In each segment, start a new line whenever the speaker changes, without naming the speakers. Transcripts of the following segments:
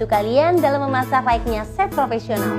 membantu kalian dalam memasak layaknya chef profesional.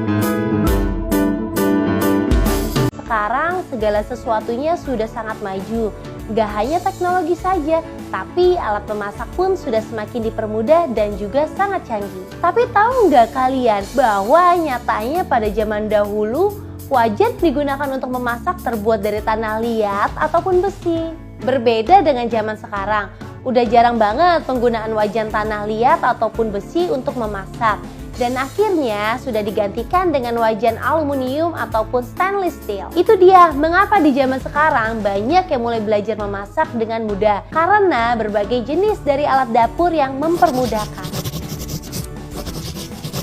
Sekarang segala sesuatunya sudah sangat maju. Gak hanya teknologi saja, tapi alat memasak pun sudah semakin dipermudah dan juga sangat canggih. Tapi tahu nggak kalian bahwa nyatanya pada zaman dahulu wajan digunakan untuk memasak terbuat dari tanah liat ataupun besi. Berbeda dengan zaman sekarang, udah jarang banget penggunaan wajan tanah liat ataupun besi untuk memasak. Dan akhirnya sudah digantikan dengan wajan aluminium ataupun stainless steel. Itu dia mengapa di zaman sekarang banyak yang mulai belajar memasak dengan mudah. Karena berbagai jenis dari alat dapur yang mempermudahkan.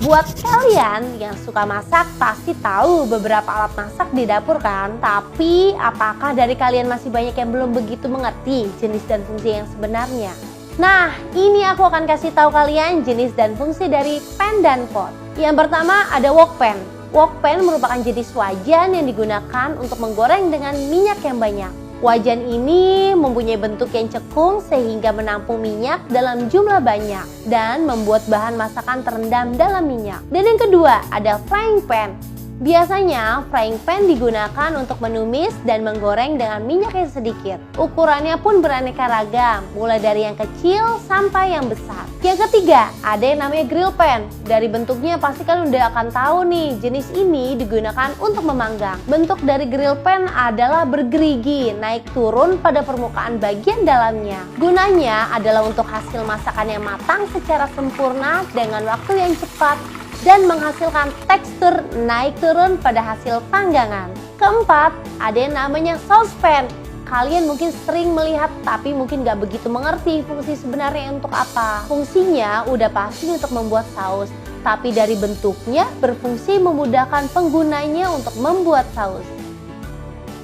Buat kalian yang suka masak pasti tahu beberapa alat masak di dapur kan? Tapi apakah dari kalian masih banyak yang belum begitu mengerti jenis dan fungsi yang sebenarnya? Nah, ini aku akan kasih tahu kalian jenis dan fungsi dari pan dan pot. Yang pertama ada wok pan. Wok pan merupakan jenis wajan yang digunakan untuk menggoreng dengan minyak yang banyak. Wajan ini mempunyai bentuk yang cekung sehingga menampung minyak dalam jumlah banyak dan membuat bahan masakan terendam dalam minyak. Dan yang kedua ada frying pan. Biasanya frying pan digunakan untuk menumis dan menggoreng dengan minyak yang sedikit. Ukurannya pun beraneka ragam, mulai dari yang kecil sampai yang besar. Yang ketiga, ada yang namanya grill pan. Dari bentuknya pasti kalian udah akan tahu nih, jenis ini digunakan untuk memanggang. Bentuk dari grill pan adalah bergerigi, naik turun pada permukaan bagian dalamnya. Gunanya adalah untuk hasil masakan yang matang secara sempurna dengan waktu yang cepat dan menghasilkan tekstur naik turun pada hasil panggangan. Keempat, ada yang namanya saucepan. Kalian mungkin sering melihat tapi mungkin gak begitu mengerti fungsi sebenarnya untuk apa. Fungsinya udah pasti untuk membuat saus, tapi dari bentuknya berfungsi memudahkan penggunanya untuk membuat saus.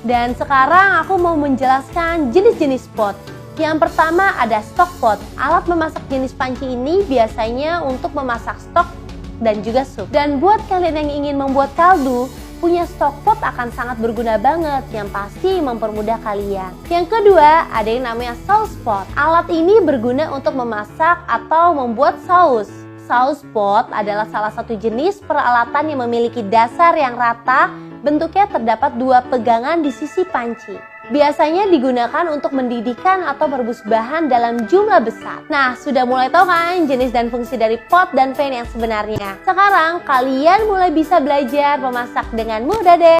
Dan sekarang aku mau menjelaskan jenis-jenis pot. Yang pertama ada stock pot. Alat memasak jenis panci ini biasanya untuk memasak stok dan juga sup. Dan buat kalian yang ingin membuat kaldu, punya stock pot akan sangat berguna banget, yang pasti mempermudah kalian. Yang kedua, ada yang namanya sauce pot. Alat ini berguna untuk memasak atau membuat saus. Sauce pot adalah salah satu jenis peralatan yang memiliki dasar yang rata, bentuknya terdapat dua pegangan di sisi panci. Biasanya digunakan untuk mendidihkan atau merebus bahan dalam jumlah besar. Nah, sudah mulai tahu kan jenis dan fungsi dari pot dan pan yang sebenarnya? Sekarang kalian mulai bisa belajar memasak dengan mudah deh.